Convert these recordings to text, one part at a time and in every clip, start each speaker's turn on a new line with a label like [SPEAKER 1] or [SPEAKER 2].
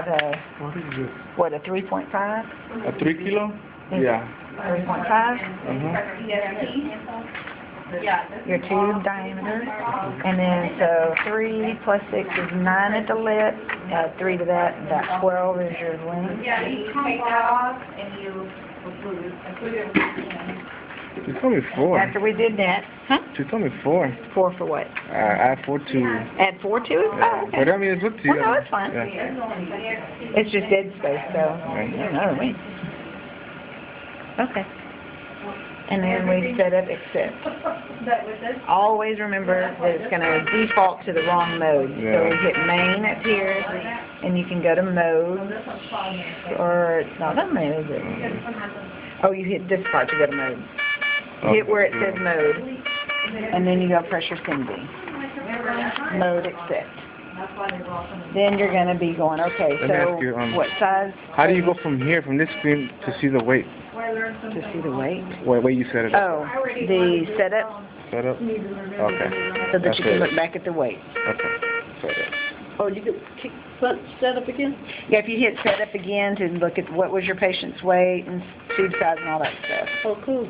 [SPEAKER 1] What is this?
[SPEAKER 2] What, a 3.5?
[SPEAKER 1] A 3 kilo? Yeah.
[SPEAKER 2] 3.5? Your tube diameter. And then, so 3 plus 6 is 9 at the lip. Add 3 to that, about 12 is your length.
[SPEAKER 3] Yeah, you take that off and you put it
[SPEAKER 1] You told me 4.
[SPEAKER 2] After we did that, huh?
[SPEAKER 1] You told me 4.
[SPEAKER 2] 4 for what?
[SPEAKER 1] I add 4 to...
[SPEAKER 2] Add 4 to it? Oh, okay.
[SPEAKER 1] But I mean, it's up to you.
[SPEAKER 2] Well, no, it's fine.
[SPEAKER 1] Yeah.
[SPEAKER 2] It's just dead space, so, you know what I mean. Okay. And then we set up accept. Always remember that it's going to default to the wrong mode. So we hit main up here, and you can go to mode, or it's not a mode. Oh, you hit this part to go to mode. Hit where it says mode, and then you go press your sending. Mode accept. Then you're going to be going, okay, so what size?
[SPEAKER 1] How do you go from here, from this screen, to see the weight?
[SPEAKER 2] To see the weight?
[SPEAKER 1] What way you set it up?
[SPEAKER 2] Oh, the setup.
[SPEAKER 1] Setup? Okay.
[SPEAKER 2] So that you can look back at the weight.
[SPEAKER 1] Okay. Setup.
[SPEAKER 4] Oh, you can kick set up again?
[SPEAKER 2] Yeah, if you hit set up again to look at what was your patient's weight and tube size and all that stuff.
[SPEAKER 4] Oh, cool.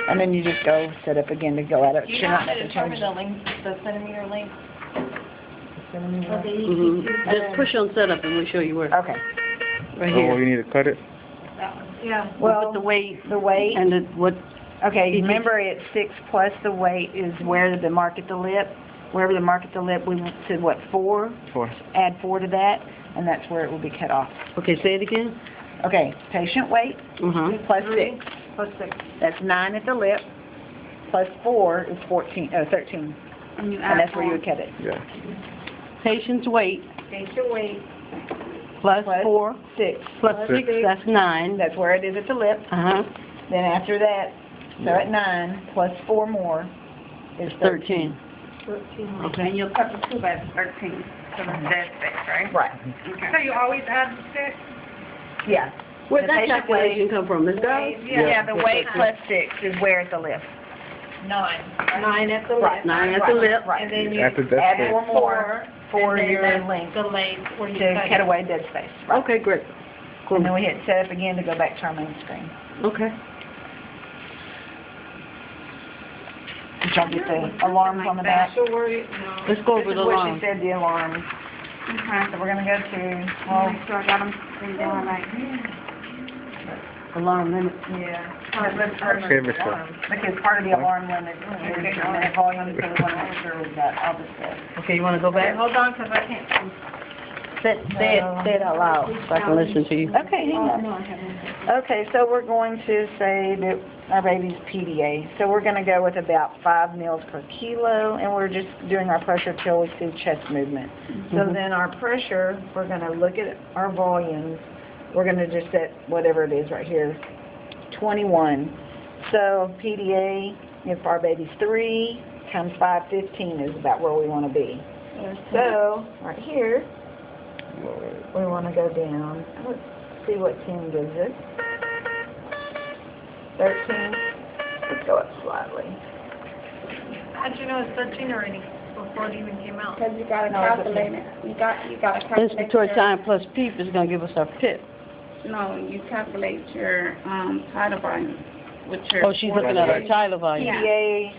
[SPEAKER 2] And then you just go set up again to go at it.
[SPEAKER 3] You have to determine the length, the centimeter length.
[SPEAKER 4] Just push on setup and we'll show you where.
[SPEAKER 2] Okay.
[SPEAKER 4] Right
[SPEAKER 1] Oh,
[SPEAKER 4] here.
[SPEAKER 1] you need to cut it?
[SPEAKER 3] Yeah.
[SPEAKER 2] Well,
[SPEAKER 4] Put the weight
[SPEAKER 2] the weight.
[SPEAKER 4] and the, what.
[SPEAKER 2] Okay, remember it's 6 plus the weight is where the mark at the lip. Wherever the mark at the lip, we said what, 4?
[SPEAKER 1] 4.
[SPEAKER 2] Add 4 to that, and that's where it will be cut off.
[SPEAKER 4] Okay, say it again.
[SPEAKER 2] Okay, patient weight plus 6.
[SPEAKER 3] Plus 6.
[SPEAKER 2] That's 9 at the lip. Plus 4 is 13.
[SPEAKER 3] And you
[SPEAKER 2] And that's where you would cut it.
[SPEAKER 1] Yeah.
[SPEAKER 4] Patient's weight
[SPEAKER 3] Patient weight.
[SPEAKER 4] plus
[SPEAKER 2] Plus
[SPEAKER 4] 4
[SPEAKER 2] 6.
[SPEAKER 4] plus 6,
[SPEAKER 1] 6.
[SPEAKER 4] that's 9.
[SPEAKER 2] That's where it is at the lip. Then after that, so at 9 plus 4 more is 13.
[SPEAKER 4] 13.
[SPEAKER 3] Okay. And you'll cut the tube at 13. So that's dead space, right?
[SPEAKER 2] Right.
[SPEAKER 3] Okay. So you always add the 6?
[SPEAKER 2] Yeah.
[SPEAKER 4] Where'd
[SPEAKER 2] The
[SPEAKER 4] that
[SPEAKER 2] patient
[SPEAKER 4] calculation come from? Ms. Dawes?
[SPEAKER 2] Yeah, the weight plus 6 is where at the lip.
[SPEAKER 3] 9 at the lip.
[SPEAKER 2] Right.
[SPEAKER 4] 9 at the lip.
[SPEAKER 2] Right.
[SPEAKER 3] And then you
[SPEAKER 1] After that
[SPEAKER 2] add
[SPEAKER 1] space.
[SPEAKER 2] 4 more for
[SPEAKER 3] and then
[SPEAKER 2] your
[SPEAKER 3] that's
[SPEAKER 2] length
[SPEAKER 3] the length where you
[SPEAKER 2] to cut away dead space. Right.
[SPEAKER 4] Okay, great.
[SPEAKER 2] And then we hit set up again to go back to our main screen.
[SPEAKER 4] Okay.
[SPEAKER 2] Did y'all get the alarms on the back?
[SPEAKER 4] Let's go over
[SPEAKER 2] This
[SPEAKER 4] the
[SPEAKER 2] is what
[SPEAKER 4] alarm.
[SPEAKER 2] she said, the alarms.
[SPEAKER 3] Okay.
[SPEAKER 2] So we're going to go to,
[SPEAKER 3] Well, make sure I got them down right.
[SPEAKER 4] Alarm limit.
[SPEAKER 2] yeah. Because
[SPEAKER 1] Favorite stuff.
[SPEAKER 2] part of the alarm limit is the minute volume, so we want to make sure we've got all this stuff.
[SPEAKER 4] Okay, you want to go back?
[SPEAKER 3] Hold on, because I can't.
[SPEAKER 4] Say it out loud so I can listen to you.
[SPEAKER 2] Okay, hang on. Okay, so we're going to say that our baby's PDA. So we're going to go with about 5 mils per kilo, and we're just doing our pressure till we see chest movement. So then our pressure, we're going to look at our volumes. We're going to just set whatever it is right here, 21. So PDA, if our baby's 3 times 5, 15 is about where we want to be. So right here, we want to go down. Let's see what 10 gives us. 13. Let's go up slightly.
[SPEAKER 3] How'd you know it's 13 already, before it even came out?
[SPEAKER 5] Because you gotta calculate it. You gotta calculate
[SPEAKER 4] Inspiratory
[SPEAKER 5] your,
[SPEAKER 4] time plus PEEP is going to give us our PIP.
[SPEAKER 5] no, you calculate your, tidal volume with your.
[SPEAKER 4] Oh, she's looking at our tidal volume.
[SPEAKER 2] PDA,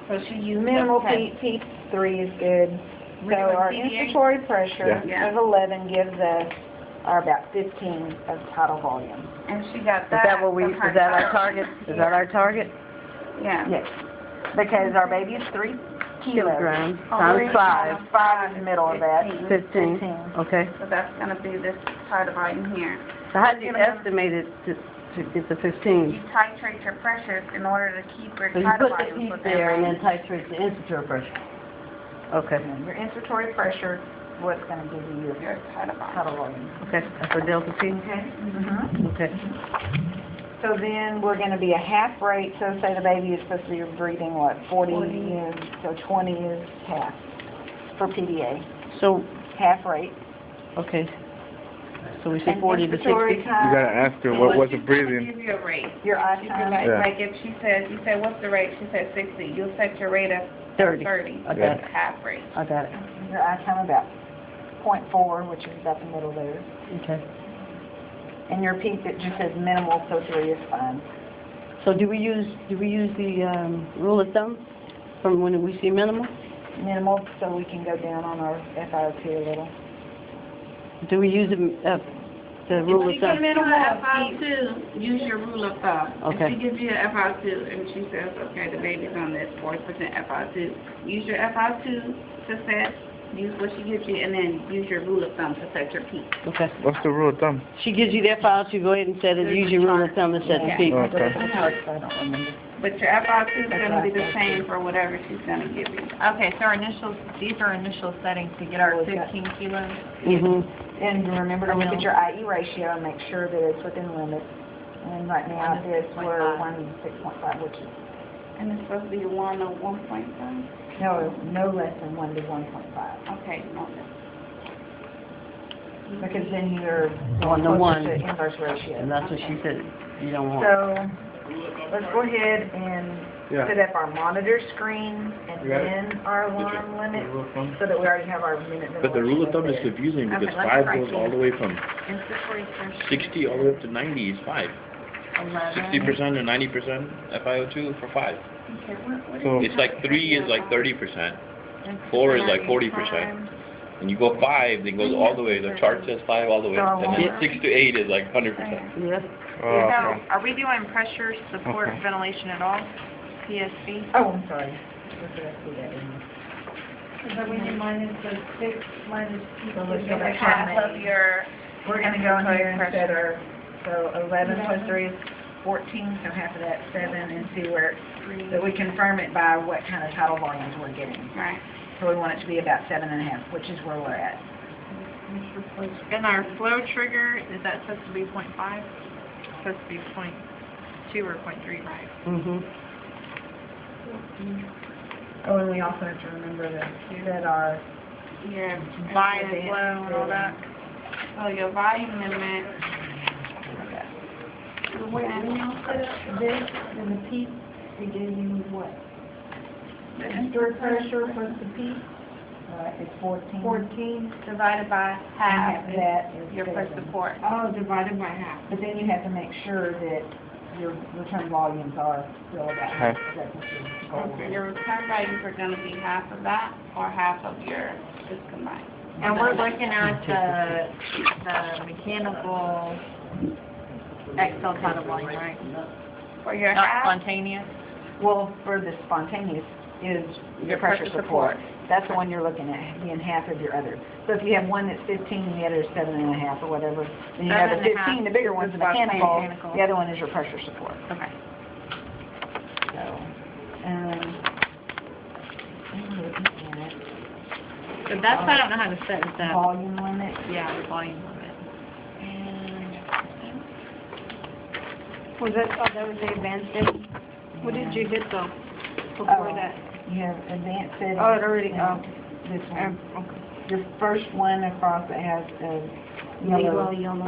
[SPEAKER 5] So she used
[SPEAKER 2] minimal
[SPEAKER 5] that.
[SPEAKER 2] P3 is good. So our inspiratory pressure
[SPEAKER 5] Yeah.
[SPEAKER 2] of 11 gives us about 15 of tidal volume.
[SPEAKER 5] And she got
[SPEAKER 4] Is
[SPEAKER 5] that.
[SPEAKER 4] that what we, is that our target? Is that our target?
[SPEAKER 5] Yeah.
[SPEAKER 2] Yes. Because our baby is 3 kilos.
[SPEAKER 4] Kilograms
[SPEAKER 5] Oh,
[SPEAKER 4] times 5.
[SPEAKER 2] 5 is the middle of that.
[SPEAKER 4] 15. Okay.
[SPEAKER 5] So that's gonna be this tidal volume here.
[SPEAKER 4] So how do you estimate it to get the 15?
[SPEAKER 5] You titrate your pressures in order to keep your
[SPEAKER 4] So you
[SPEAKER 5] tidal
[SPEAKER 4] put the
[SPEAKER 5] volume
[SPEAKER 4] PEEP there and then titrate the inspiratory pressure. Okay.
[SPEAKER 2] And your inspiratory pressure, what's going to give you
[SPEAKER 5] your tidal volume.
[SPEAKER 2] tidal volume.
[SPEAKER 4] Okay. That's for delta T? Okay.
[SPEAKER 2] So then we're going to be a half rate. So say the baby is supposed to be breathing, what, 40 is, so 20 is half for PDA.
[SPEAKER 4] So,
[SPEAKER 2] Half rate.
[SPEAKER 4] okay. So we say
[SPEAKER 2] And
[SPEAKER 4] 40 to 60?
[SPEAKER 2] inspiratory
[SPEAKER 1] You
[SPEAKER 2] time,
[SPEAKER 1] gotta ask her what was the
[SPEAKER 3] Give
[SPEAKER 1] breathing.
[SPEAKER 3] you a rate.
[SPEAKER 2] your eye
[SPEAKER 5] You
[SPEAKER 2] time.
[SPEAKER 5] like,
[SPEAKER 1] Yeah.
[SPEAKER 5] like if she says, you say, what's the rate? She said 60. You'll set your rate at
[SPEAKER 4] 30.
[SPEAKER 5] 30.
[SPEAKER 4] I got
[SPEAKER 5] That's
[SPEAKER 4] it.
[SPEAKER 5] half rate.
[SPEAKER 4] I got it.
[SPEAKER 2] Your eye time about 0.4, which is about the middle there.
[SPEAKER 4] Okay.
[SPEAKER 2] And your peak that just says minimal, so 3 is fine.
[SPEAKER 4] So do we use the rule of thumb from when we see minimal?
[SPEAKER 2] Minimal, so we can go down on our FiO2 a little.
[SPEAKER 4] Do we use the rule of
[SPEAKER 5] If you
[SPEAKER 4] thumb?
[SPEAKER 5] give her a FiO2, use your rule of thumb.
[SPEAKER 4] Okay.
[SPEAKER 5] If she gives you a FiO2 and she says, okay, the baby's on this 40% FiO2, use your FiO2 to set, use what she gives you, and then use your rule of thumb to set your peak.
[SPEAKER 4] Okay.
[SPEAKER 1] What's the rule of thumb?
[SPEAKER 4] She gives you that file, you go ahead and set it, use your rule of thumb and set the
[SPEAKER 5] Yeah.
[SPEAKER 4] peak.
[SPEAKER 1] Okay.
[SPEAKER 2] I don't remember.
[SPEAKER 5] But your FiO2 is going to be the same for whatever she's going to give you.
[SPEAKER 3] Okay, so our initial, these are initial settings to get our 15 kilos.
[SPEAKER 4] Mm-hmm.
[SPEAKER 2] And remember to look at your IE ratio and make sure that it's within limits. And right now, this, we're 1 to 6.5, which is,
[SPEAKER 5] And it's supposed to be 1 or 1.5?
[SPEAKER 2] no less than 1 to 1.5.
[SPEAKER 5] Okay, no.
[SPEAKER 2] Because then you're
[SPEAKER 4] 1 to
[SPEAKER 2] closer
[SPEAKER 4] 1.
[SPEAKER 2] to inverse ratio.
[SPEAKER 4] And that's what she said you don't want.
[SPEAKER 2] So, let's go ahead and
[SPEAKER 1] Yeah.
[SPEAKER 2] set up our monitor screen and
[SPEAKER 1] You got it?
[SPEAKER 2] then our alarm limit,
[SPEAKER 1] Rule of thumb?
[SPEAKER 2] so that we already have our minute.
[SPEAKER 6] But the rule of thumb is confusing because
[SPEAKER 2] Okay, let's
[SPEAKER 6] 5
[SPEAKER 2] try
[SPEAKER 6] goes
[SPEAKER 2] to-
[SPEAKER 6] all the way from
[SPEAKER 3] Inventory first.
[SPEAKER 6] 60 all the way up to 90 is 5. 60% or 90% FiO2 for 5.
[SPEAKER 5] Okay, what
[SPEAKER 1] So,
[SPEAKER 6] It's like 3 is like 30%, 4 is like 40%. And you go 5, then goes all the way. The chart says 5 all the way. And then 6 to 8 is like 100%.
[SPEAKER 4] Yes.
[SPEAKER 3] So,
[SPEAKER 1] okay.
[SPEAKER 3] are we doing pressure, support,
[SPEAKER 1] Okay.
[SPEAKER 3] ventilation at all? PSV?
[SPEAKER 2] Oh, I'm sorry. What did I see that in?
[SPEAKER 3] Is that when you minus the 6 minus
[SPEAKER 2] So let's go back to
[SPEAKER 5] half
[SPEAKER 2] our
[SPEAKER 5] of
[SPEAKER 2] main.
[SPEAKER 5] your,
[SPEAKER 2] We're gonna go in here and set our, so 11 plus 3 is 14, so half of that 7, and see where, so we confirm it by what kind of tidal volumes we're getting.
[SPEAKER 5] right.
[SPEAKER 2] So we want it to be about 7.5, which is where we're at.
[SPEAKER 3] And our flow trigger, is that supposed to be 0.5? Supposed to be 0.2 or 0.3, right?
[SPEAKER 4] Mm-hmm.
[SPEAKER 2] Oh, and we also have to remember to set our,
[SPEAKER 5] Your
[SPEAKER 3] Volume, flow, and all that?
[SPEAKER 5] So your volume limit,
[SPEAKER 2] wait, when y'all set up this and the peak, it gave you what? The stored pressure plus the peak, it's 14.
[SPEAKER 5] 14 divided by
[SPEAKER 2] And
[SPEAKER 5] half
[SPEAKER 2] half of that
[SPEAKER 5] is
[SPEAKER 2] is
[SPEAKER 5] your press
[SPEAKER 2] 7.
[SPEAKER 5] support.
[SPEAKER 3] Oh, divided by half.
[SPEAKER 2] But then you have to make sure that your return volumes are still about
[SPEAKER 1] Half.
[SPEAKER 2] that which is goal.
[SPEAKER 5] Okay, your return values are going to be half of that or half of your, just combined.
[SPEAKER 3] And we're looking at the mechanical Excel tidal volume, right?
[SPEAKER 5] For your
[SPEAKER 3] Not
[SPEAKER 5] half,
[SPEAKER 3] spontaneous?
[SPEAKER 2] Well, for the spontaneous is your pressure support. That's the one you're looking at, being half of your other. So if you have one that's 15 and the other is 7.5 or whatever, then you have the
[SPEAKER 3] 7.5
[SPEAKER 2] 15, the bigger one's the
[SPEAKER 3] is what's
[SPEAKER 2] mechanical,
[SPEAKER 3] mechanical.
[SPEAKER 2] the other one is your pressure support.
[SPEAKER 3] Okay.
[SPEAKER 2] So, I'm looking at
[SPEAKER 3] So that's, I don't know how to set that.
[SPEAKER 2] volume limit.
[SPEAKER 3] Yeah, the volume limit.
[SPEAKER 4] Was that was the advanced setting?
[SPEAKER 3] What did you hit though,
[SPEAKER 2] Oh,
[SPEAKER 3] before that?
[SPEAKER 2] You have advanced settings.
[SPEAKER 3] Oh, it already,
[SPEAKER 2] and This one. Your first one across that has a yellow.
[SPEAKER 5] volume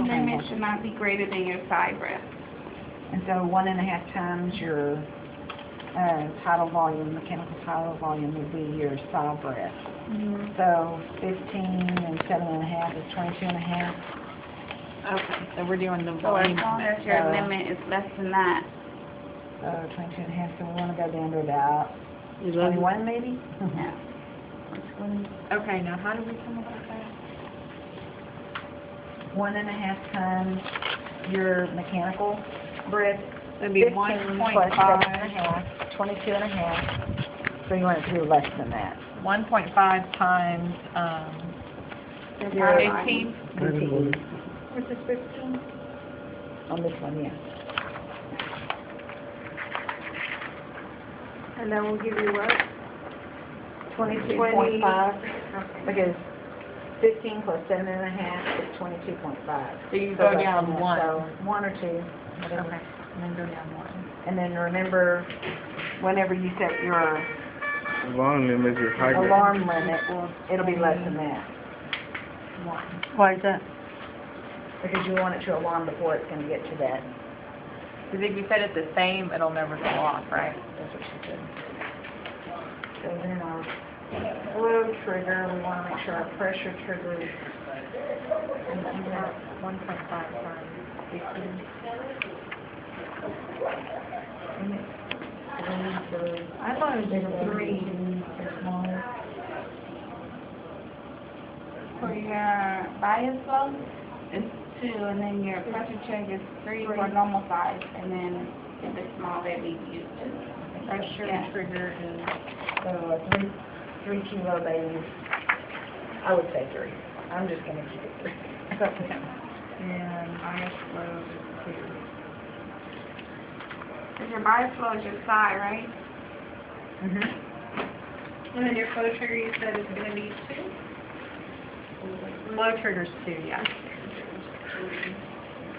[SPEAKER 5] limit should not be greater than your side breath.
[SPEAKER 2] And so 1.5 times your tidal volume, mechanical tidal volume would be your sigh breath. So 15 and 7.5 is 22.5.
[SPEAKER 3] Okay, so we're doing the
[SPEAKER 5] So as
[SPEAKER 3] volume
[SPEAKER 5] long
[SPEAKER 3] limit.
[SPEAKER 5] as your limit is less than that,
[SPEAKER 2] 22.5, so we want to go down to about
[SPEAKER 4] 11.
[SPEAKER 2] 21 maybe?
[SPEAKER 5] yeah.
[SPEAKER 3] Okay, now how do we come about that?
[SPEAKER 2] 1.5 times your mechanical breath.
[SPEAKER 3] That'd be
[SPEAKER 2] 15 plus
[SPEAKER 3] 1.5.
[SPEAKER 2] 7.5, 22.5. So you want it to be less than that.
[SPEAKER 3] 1.5 times,
[SPEAKER 2] Your
[SPEAKER 3] 15?
[SPEAKER 2] 15.
[SPEAKER 3] Where's this 15?
[SPEAKER 2] On this one, yeah.
[SPEAKER 3] And then we'll give you what?
[SPEAKER 2] 22.5, because 15 plus 7.5 is 22.5.
[SPEAKER 3] So you go down
[SPEAKER 2] So
[SPEAKER 3] 1.
[SPEAKER 2] 1 or 2, whatever.
[SPEAKER 3] Okay, and then go down 1.
[SPEAKER 2] And then remember, whenever you set your
[SPEAKER 1] Alarm limit is higher.
[SPEAKER 2] alarm limit, it'll be less than that.
[SPEAKER 3] 1.
[SPEAKER 4] Why is that?
[SPEAKER 2] Because you want it to alarm before it's going to get to that.
[SPEAKER 3] Because if you set it the same, it'll never go off, right?
[SPEAKER 2] That's what she said. So then our flow trigger, we want to make sure our pressure trigger is
[SPEAKER 3] 1.5 times 15.
[SPEAKER 2] I thought it was 3 for smaller.
[SPEAKER 5] For your bias flow, it's 2, and then your pressure check is 3 for normal size, and then if it's small, that we use 2.
[SPEAKER 3] Pressure trigger is
[SPEAKER 2] So 3 kilo babies, I would say 3. I'm just gonna keep it 3. It's up to him.
[SPEAKER 3] and bias flow is 2.
[SPEAKER 5] Because your bias flow is your side, right?
[SPEAKER 3] And then your flow trigger, you said is going to be 2? Flow trigger's 2, yeah.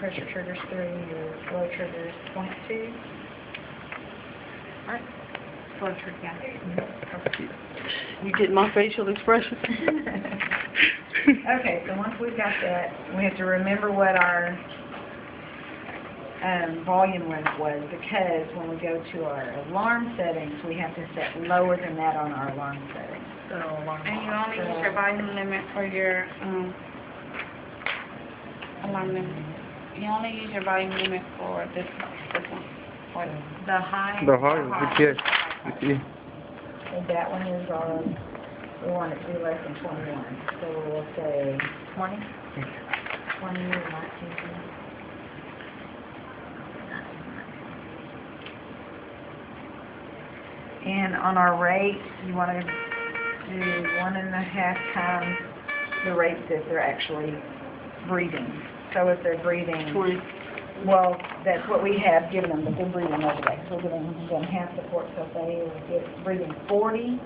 [SPEAKER 2] Pressure trigger's 3, your flow trigger's 0.2.
[SPEAKER 3] Alright. Flow trigger, yeah.
[SPEAKER 4] You get my facial expression?
[SPEAKER 2] Okay, so once we've got that, we have to remember what our volume limit was, because when we go to our alarm settings, we have to set lower than that on our alarm settings.
[SPEAKER 3] So alarm.
[SPEAKER 5] And you only use your volume limit for your alarm limit. You only use your volume limit for this one. For
[SPEAKER 3] The high.
[SPEAKER 1] The high, BTS. BTS.
[SPEAKER 2] And that one is our, we want it to be less than 21. So we'll say 20, 20 or 19. And on our rate, you want to do 1.5 times the rate that they're actually breathing. So if they're breathing,
[SPEAKER 4] 20.
[SPEAKER 2] well, that's what we have given them, but they're breathing over that. So we're giving them half support, so if they are breathing 40,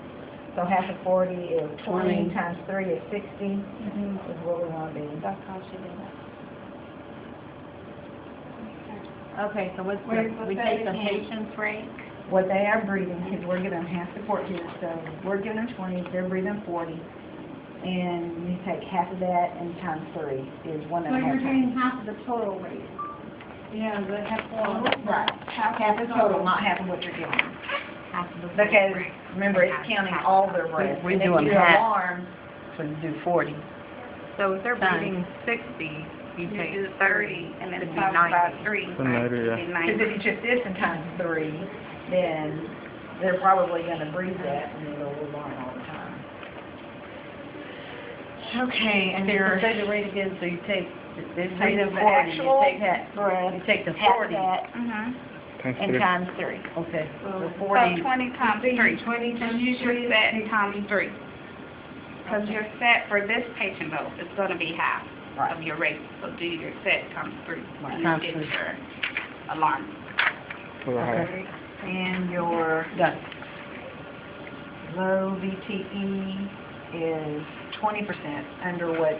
[SPEAKER 2] so half of 40 is 20 times 3 is 60, is what we want to be.
[SPEAKER 5] That's how she did it.
[SPEAKER 3] Okay, so what's
[SPEAKER 5] Where's
[SPEAKER 3] the,
[SPEAKER 5] the
[SPEAKER 3] we take the
[SPEAKER 5] setting?
[SPEAKER 3] patient's rate?
[SPEAKER 2] What they are breathing, because we're giving them half support here, so we're giving them 20, they're breathing 40. And you take half of that and times 3 is 1.5 times.
[SPEAKER 5] half of the total rate.
[SPEAKER 3] Yeah, the half
[SPEAKER 2] Right, half the total, not half of what you're giving them.
[SPEAKER 3] half of the
[SPEAKER 2] Because,
[SPEAKER 3] rate.
[SPEAKER 2] remember, it's counting all their breaths.
[SPEAKER 4] We
[SPEAKER 2] And
[SPEAKER 4] do
[SPEAKER 2] if
[SPEAKER 4] them
[SPEAKER 2] you
[SPEAKER 4] half.
[SPEAKER 2] alarm,
[SPEAKER 4] So you do 40.
[SPEAKER 3] So if they're
[SPEAKER 4] Times.
[SPEAKER 3] breathing 60, you
[SPEAKER 5] You
[SPEAKER 3] take
[SPEAKER 5] do 30, and then
[SPEAKER 3] it'd be
[SPEAKER 5] times by
[SPEAKER 3] 90.
[SPEAKER 5] 3.
[SPEAKER 1] So 90, yeah.
[SPEAKER 5] It'd be
[SPEAKER 2] because
[SPEAKER 5] 90.
[SPEAKER 2] if you took this and times 3, then they're probably going to breathe that and it'll alarm all the time. Okay, and your
[SPEAKER 4] Say the rate again, so you take, they
[SPEAKER 2] take
[SPEAKER 4] breathe
[SPEAKER 2] the
[SPEAKER 4] 40, you
[SPEAKER 2] actual
[SPEAKER 4] take that,
[SPEAKER 2] breath,
[SPEAKER 4] you take the
[SPEAKER 2] half
[SPEAKER 4] 40.
[SPEAKER 2] that,
[SPEAKER 5] Mm-hmm.
[SPEAKER 1] Times
[SPEAKER 2] and
[SPEAKER 1] 3.
[SPEAKER 2] times 3.
[SPEAKER 4] Okay, so
[SPEAKER 5] So
[SPEAKER 4] 40,
[SPEAKER 5] 20 times 3. Just use your set times 3. Because your set for this patient though is going to be half of your rate. So do your set times 3. And
[SPEAKER 4] Times
[SPEAKER 5] then get
[SPEAKER 4] 3.
[SPEAKER 5] your alarm.
[SPEAKER 1] For the high.
[SPEAKER 2] Okay. And your
[SPEAKER 4] done.
[SPEAKER 2] low VTE is 20% under what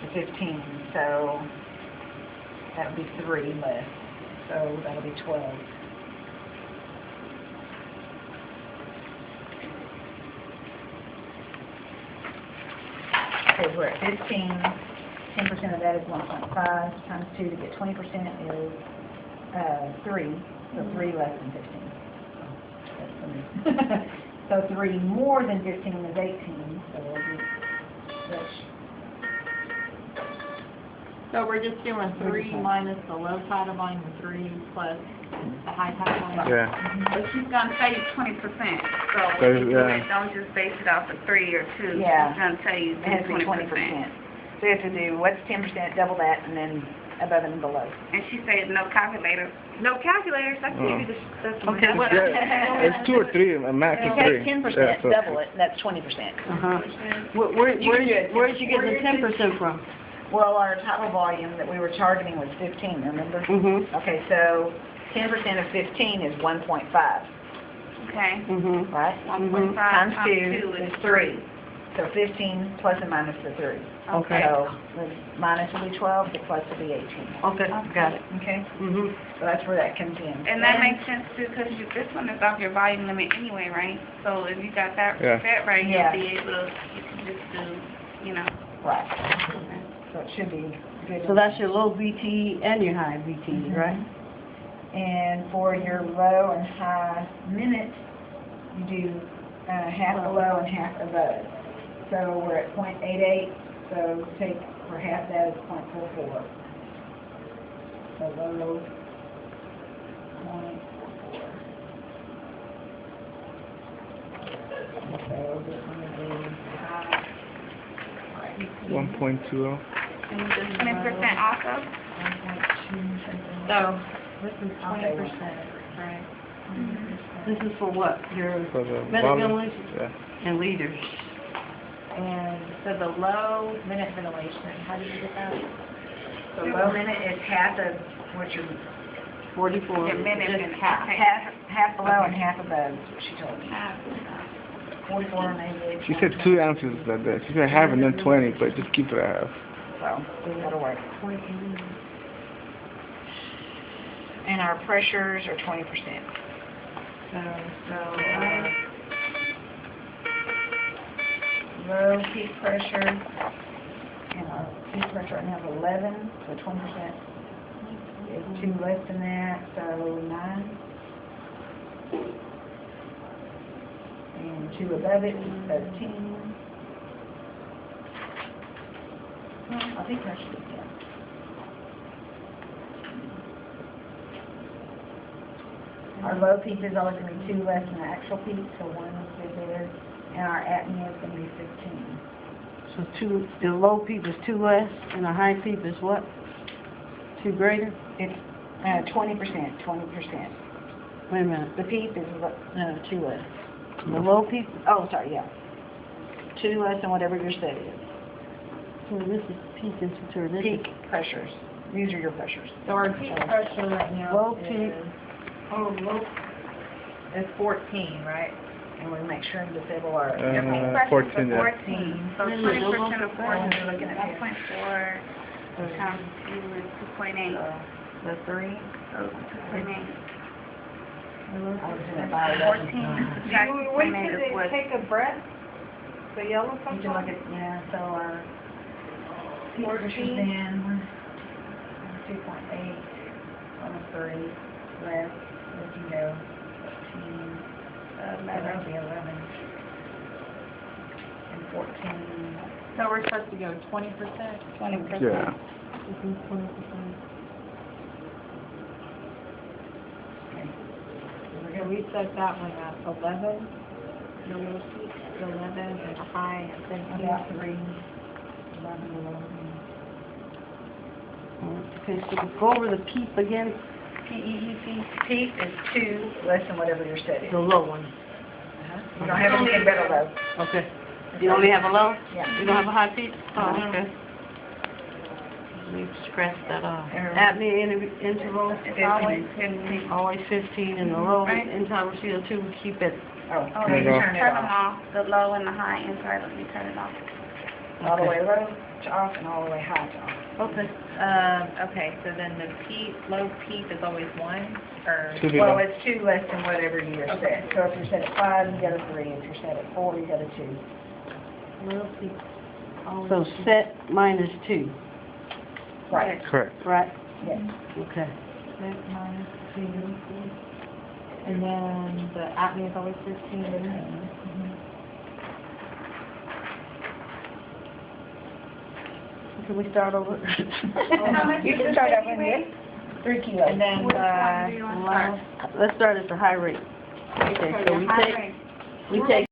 [SPEAKER 2] the 15, so that would be 3 less, so that'll be 12. Okay, we're at 15, 10% of that is 1.5, times 2 to get 20% is 3, so 3 less than 15. So 3 more than 15 is 18, so we'll do,
[SPEAKER 3] So we're just doing 3 minus the low tidal volume and 3 plus the high tidal volume?
[SPEAKER 1] Yeah.
[SPEAKER 5] But she's going to tell you 20%. So
[SPEAKER 1] So,
[SPEAKER 5] when you do
[SPEAKER 1] yeah.
[SPEAKER 5] it, don't just base it off of 3 or 2.
[SPEAKER 2] Yeah.
[SPEAKER 5] She's going to tell you
[SPEAKER 2] it has to be 20%. So you have to do, what's 10%, double that, and then above and below.
[SPEAKER 5] And she said no calculator. No calculators. I can give you the
[SPEAKER 2] Okay,
[SPEAKER 5] what
[SPEAKER 1] Yeah, it's 2 or 3, a max of 3.
[SPEAKER 2] Take 10%,
[SPEAKER 1] Yeah, so-
[SPEAKER 2] double it, that's 20%.
[SPEAKER 4] Uh-huh. Where'd you get the 10% from?
[SPEAKER 2] Well, our total volume that we were targeting was 15, remember?
[SPEAKER 4] Mm-hmm,
[SPEAKER 2] Okay, so 10% of 15 is 1.5,
[SPEAKER 5] Okay.
[SPEAKER 4] mm-hmm.
[SPEAKER 2] right?
[SPEAKER 5] 1.5
[SPEAKER 2] Times
[SPEAKER 5] times
[SPEAKER 2] 2
[SPEAKER 5] 2
[SPEAKER 2] is 3. So 15 plus and minus the 3.
[SPEAKER 4] Okay.
[SPEAKER 2] So the minus will be 12, the plus will be 18.
[SPEAKER 4] Okay, got it.
[SPEAKER 2] Okay?
[SPEAKER 4] Mm-hmm.
[SPEAKER 2] So that's where that comes in.
[SPEAKER 5] And that makes sense too, because this one is off your volume limit anyway, right? So if you got that
[SPEAKER 1] Yeah.
[SPEAKER 5] set right,
[SPEAKER 2] Yeah.
[SPEAKER 5] you'll be able to, you can just do, you know.
[SPEAKER 2] Right. So it should be good.
[SPEAKER 4] So that's your low VT and your high VT, right?
[SPEAKER 2] And for your low and high minutes, you do half below and half above. So we're at 0.88, so take for half that is 0.44. So low, 0.44. So this one is high.
[SPEAKER 1] 1.20.
[SPEAKER 5] And you just 20% also?
[SPEAKER 2] 1.2 something.
[SPEAKER 3] So, this is
[SPEAKER 2] I'll say
[SPEAKER 3] 20%, right?
[SPEAKER 4] This is for what? Your
[SPEAKER 1] For the
[SPEAKER 4] minute
[SPEAKER 1] volume.
[SPEAKER 4] ventilation
[SPEAKER 1] Yeah.
[SPEAKER 4] and liters.
[SPEAKER 3] And so the low minute ventilation, how do you get that?
[SPEAKER 2] So low minute is half of what your,
[SPEAKER 4] 44.
[SPEAKER 5] Your minute
[SPEAKER 4] Just
[SPEAKER 5] and
[SPEAKER 2] half below and half above, is what she told me.
[SPEAKER 5] half.
[SPEAKER 2] 44 and 88.
[SPEAKER 1] She said 2 ounces like that. She said half and then 20, but just keep it at half.
[SPEAKER 2] So, that'll work. And our pressures are 20%. Low peak pressure, and our peak pressure right now is 11, so 20% is 2 less than that, so 9. And 2 above it is 13. I think that should be, yeah. Our low peak is always going to be 2 less than the actual peak, so 1 is good there. And our apnea is going to be 15.
[SPEAKER 4] So the low peak is 2 less, and the high peak is what? 2 greater?
[SPEAKER 2] It's 20%, 20%.
[SPEAKER 4] Wait a minute.
[SPEAKER 2] The peak is, 2 less.
[SPEAKER 4] The low peak,
[SPEAKER 2] Oh, sorry, yeah. 2 less than whatever your set is.
[SPEAKER 4] so this is peak and this
[SPEAKER 2] Peak pressures. These are your pressures.
[SPEAKER 3] So our peak pressure right now
[SPEAKER 4] Low
[SPEAKER 3] is,
[SPEAKER 4] peak.
[SPEAKER 3] is 14, right?
[SPEAKER 2] And we make sure to disable our...
[SPEAKER 5] Your peak
[SPEAKER 1] Uh,
[SPEAKER 5] pressure is
[SPEAKER 1] 14, yeah.
[SPEAKER 5] 14, so
[SPEAKER 4] Then
[SPEAKER 5] 20% of
[SPEAKER 4] the
[SPEAKER 5] 14
[SPEAKER 2] you're looking at
[SPEAKER 5] 1.4 times 2 is 2.8.
[SPEAKER 2] The 3.
[SPEAKER 5] So 2.8.
[SPEAKER 2] I was in it by
[SPEAKER 5] 14 subtract
[SPEAKER 3] We
[SPEAKER 5] 2.8 is what?
[SPEAKER 3] take a breath, the yellow
[SPEAKER 2] You can look at, yeah, so our peak pressure's in 2.8 on a 3, less, if you go 15, that'll be 11, and 14.
[SPEAKER 3] So we're supposed to go 20%?
[SPEAKER 5] 20%.
[SPEAKER 1] Yeah.
[SPEAKER 3] We're gonna reset that one at 11, the low peak, 11, and the high at 17.
[SPEAKER 2] About 3, 11, 11.
[SPEAKER 4] Okay, so go over the PEEP again.
[SPEAKER 2] PEEP, peak is 2 less than whatever your set is.
[SPEAKER 4] The low one.
[SPEAKER 2] You don't have anything better low.
[SPEAKER 4] Okay. You only have a low?
[SPEAKER 2] Yeah.
[SPEAKER 4] You don't have a high peak?
[SPEAKER 2] No.
[SPEAKER 4] Oh, okay. We scratch that off.
[SPEAKER 2] Error.
[SPEAKER 4] Apnea interval,
[SPEAKER 5] It's always 15.
[SPEAKER 4] always 15, and the low
[SPEAKER 5] Right.
[SPEAKER 4] intolerable CO2, we keep it
[SPEAKER 2] Oh,
[SPEAKER 5] Oh,
[SPEAKER 1] There
[SPEAKER 5] you
[SPEAKER 1] you go.
[SPEAKER 5] turn them off. The low and the high inside, let me turn it off.
[SPEAKER 2] all the way low to off and all the way high to off.
[SPEAKER 4] Okay.
[SPEAKER 3] Okay, so then the low peak is always 1, or?
[SPEAKER 1] Should be
[SPEAKER 2] Well,
[SPEAKER 1] low.
[SPEAKER 2] it's 2 less than whatever you're set. So if you're set at 5, you got a 3. If you're set at 4, you got a 2.
[SPEAKER 4] Low peak. So set minus 2,
[SPEAKER 2] Right.
[SPEAKER 1] Correct.
[SPEAKER 4] right?
[SPEAKER 2] Yes.
[SPEAKER 4] Okay.
[SPEAKER 3] Six minus 2. And then the apnea is always 15.
[SPEAKER 4] Can we start over?
[SPEAKER 2] You can start over again. 3 kilos.
[SPEAKER 3] And then
[SPEAKER 5] Which one do you want to start?
[SPEAKER 4] Let's start at the high rate. Okay, so we
[SPEAKER 5] High
[SPEAKER 4] take,
[SPEAKER 5] rate.
[SPEAKER 4] we take